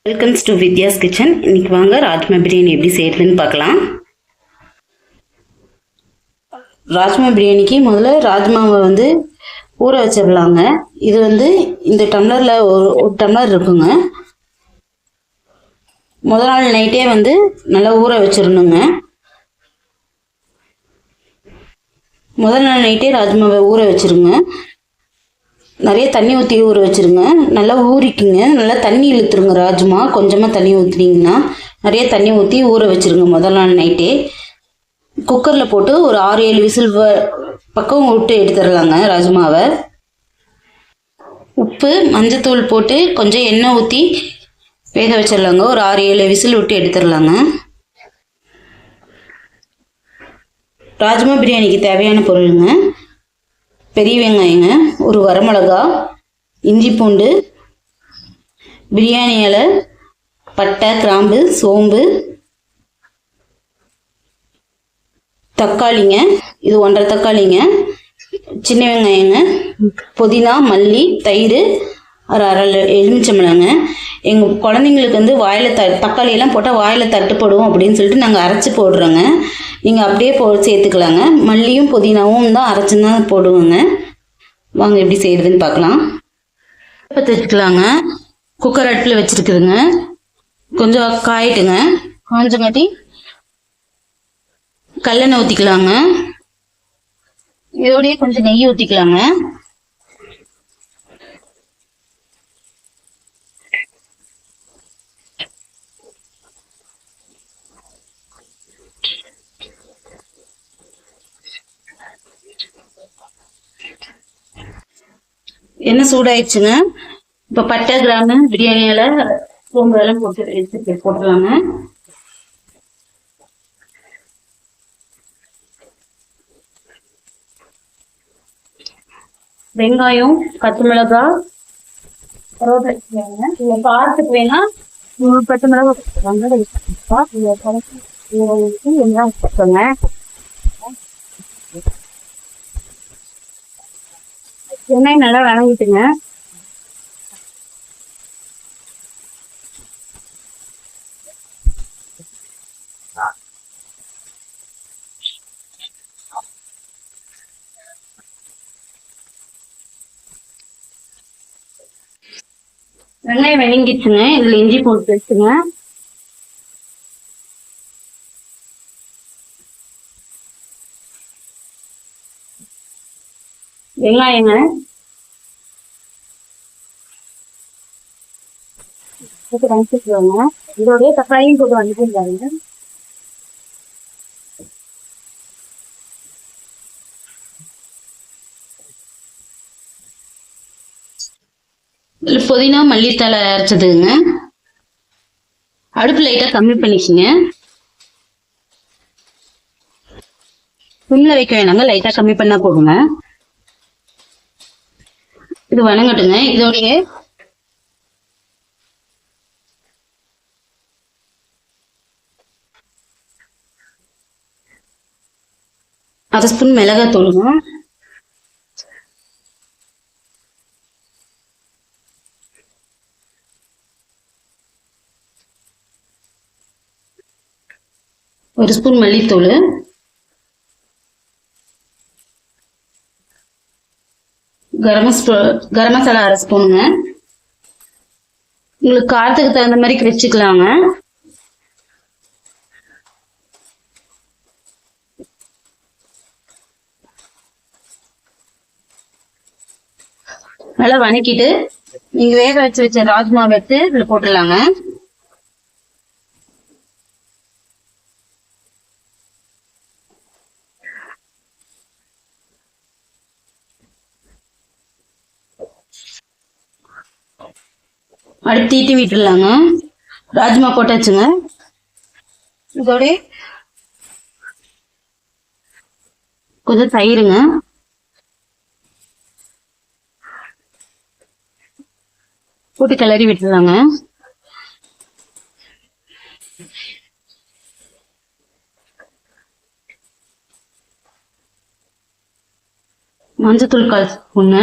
Welcomes to Vidya's kitchen. இன்னைக்கு வாங்க ராஜ்மா பிரியாணி எப்படி செய்யறதுன்னு பார்க்கலாம். ராஜ்மா பிரியாணிக்கு முதல்ல ராஜ்மாவை ஊற வச்சிடலாங்க. இது இந்த டம்ளரில் ஒரு டம்ளர் இருக்குங்க. முதல் நாள் நைட்டே நல்லா ஊற வச்சிடணுங்க. முதல் நாள் நைட்டே ராஜ்மாவை ஊற வச்சிருங்க. நிறைய தண்ணி ஊற்றி ஊற வச்சுருங்க. நல்லா ஊறிக்குங்க. நல்லா தண்ணி இழுத்துருங்க. ராஜ்மா கொஞ்சமாக தண்ணி ஊற்றினீங்கன்னா நிறைய தண்ணி ஊற்றி ஊற வச்சுருங்க. முதல் நாள் நைட்டே குக்கரில் போட்டு ஒரு 6-7 விசில் பக்கம் விட்டு எடுத்துடலாங்க. ராஜ்மாவை உப்பு மஞ்சத்தூள் போட்டு கொஞ்சம் எண்ணெய் ஊற்றி வேக வச்சிடலாங்க. ஒரு 6-7 விசில் விட்டு எடுத்துடலாங்க. ராஜ்மா பிரியாணிக்கு தேவையான பொருளுங்க: பெரிய வெங்காயங்க, ஒரு வரமிளகா, இஞ்சி பூண்டு, பிரியாணி இலை, பட்டை, கிராம்பு, சோம்பு, தக்காளிங்க, இது 1.5 தக்காளிங்க, சின்ன வெங்காயங்க, புதினா, மல்லி, தயிர், அரை எலுமிச்சம்பழங்க. எங்கள் குழந்தைங்களுக்கு வாயில் தக்காளியெல்லாம் போட்டால் வாயில் தட்டுப்படும் அப்படின்னு சொல்லிட்டு நாங்கள் அரைச்சி போடுறோங்க. நீங்கள் அப்படியே சேர்த்துக்கலாங்க. மல்லியும் புதினாவும் தான் அரைச்சி தான் போடுவோங்க. வாங்க எப்படி செய்யறதுன்னு பார்க்கலாம். பற்ற வச்சுக்கலாங்க. குக்கர் அடுப்பில் வச்சுருக்குதுங்க. கொஞ்சம் காயிட்டுங்க. காஞ்சங்காட்டி கல்லெண்ணெய் ஊற்றிக்கலாங்க. இதோடய கொஞ்சம் நெய் ஊற்றிக்கலாங்க. எண்ணெய் சூடாயிடுச்சுங்க. இப்போ பட்டை, கிராம்பு, பிரியாணி இலை, சோம்பு எல்லாம் போட்டு போட்டுடலாங்க. வெங்காயம், பச்சை மிளகாய், கருவேப்பிலை காரத்துக்கு வேணா 3 பச்சை மிளகாய் வெங்காயம் போட்டுங்க. வெங்காயம் நல்லா வணங்கிட்டுங்க. வெங்காயம் வணங்கிடுச்சுங்க. இதுல இஞ்சி போட்டு வச்சுங்க. வெங்காயங்க இதோடய தக்காளியும் போட்டு வந்துருந்தாங்க. புதினா, மல்லித்தலை அரைச்சதுங்க. அடுப்பு லைட்டா கம்மி பண்ணிக்கங்க. சிம்ல வைக்க வேணாங்க, லைட்டா கம்மி பண்ணா போடுங்க. இது வணங்கட்டுங்க. இதோடைய அரை ஸ்பூன் மிளகாய் தூளுங்க. ஒரு ஸ்பூன் மல்லித்தூள், கரம் மசாலா அரை ஸ்பூனுங்க. உங்களுக்கு காரத்துக்கு தகுந்த மாதிரி கிரிச்சிக்கலாங்க. நல்லா வணக்கிட்டு நீங்க வேக வச்ச ராஜ்மாவை எடுத்து இதுல போட்டுடலாங்க. அடுத்து தீட்டி விட்டுடலாங்க. ராஜ்மா போட்டாச்சுங்க. இதோட கொஞ்சம் தயிருங்க. போட்டு கிளறி விட்டுடலாங்க. மஞ்சத்தூள் 1/4 ஸ்பூன்,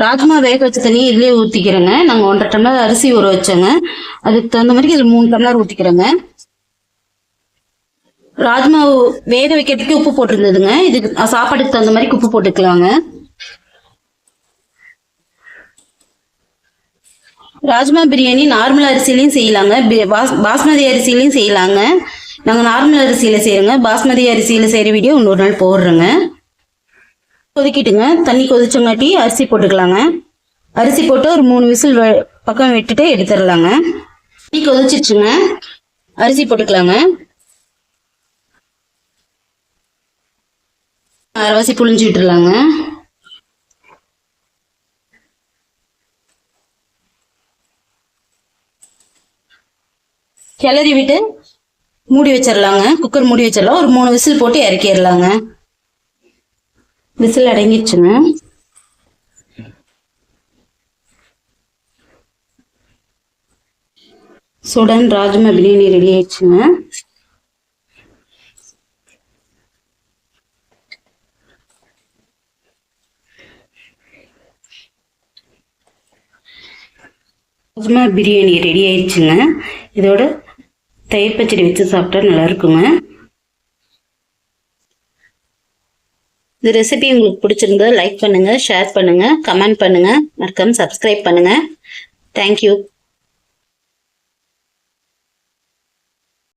ராஜ்மா வேக வச்ச தண்ணி இதுலேயே ஊற்றிக்கிறேங்க. நாங்கள் 1.5 டம்ளர் அரிசி ஊற வச்சோங்க. அதுக்கு தகுந்த மாதிரி இதில் 3 டம்ளர் ஊற்றிக்கிறேங்க. ராஜ்மா வேக வைக்கிறதுக்கு உப்பு போட்டிருந்ததுங்க. இதுக்கு சாப்பாட்டுக்கு தகுந்த மாதிரி உப்பு போட்டுக்கலாங்க. ராஜ்மா பிரியாணி நார்மல் அரிசிலையும் செய்யலாங்க, பாஸ்மதி அரிசிலையும் செய்யலாங்க. நாங்கள் நார்மல் அரிசியில் செய்கிறோங்க. பாஸ்மதி அரிசியில் செய்கிற வீடியோ இன்னொரு நாள் போடுறோங்க. கொதிக்கிட்டுங்க. தண்ணி கொதிச்சங்காட்டி அரிசி போட்டுக்கலாங்க. அரிசி போட்டு ஒரு 3 விசில் பக்கம் விட்டுட்டு எடுத்துடலாங்க. தண்ணி கொதிச்சிச்சுங்க. அரிசி போட்டுக்கலாங்க. அரைவாசி புழிஞ்சு விட்டுருலாங்க. கிளறி விட்டு மூடி வச்சிடலாங்க. குக்கர் மூடி வச்சிடலாம். ஒரு 3 விசில் போட்டு இறக்கிடலாங்க. விசில் அடங்கிடுச்சுங்க. சுடன் ராஜ்மா பிரியாணி ரெடி ஆயிடுச்சுங்க. ராஜ்மா பிரியாணி ரெடி ஆயிடுச்சுங்க. இதோட தயிர் பச்சடி வச்சு சாப்பிட்டா நல்லா இருக்குங்க. இந்த ரெசிபி உங்களுக்கு பிடிச்சிருந்தா லைக் பண்ணுங்க, ஷேர் பண்ணுங்க, கமெண்ட் பண்ணுங்க, மறக்காம சப்ஸ்கிரைப் பண்ணுங்க. தேங்க்யூ.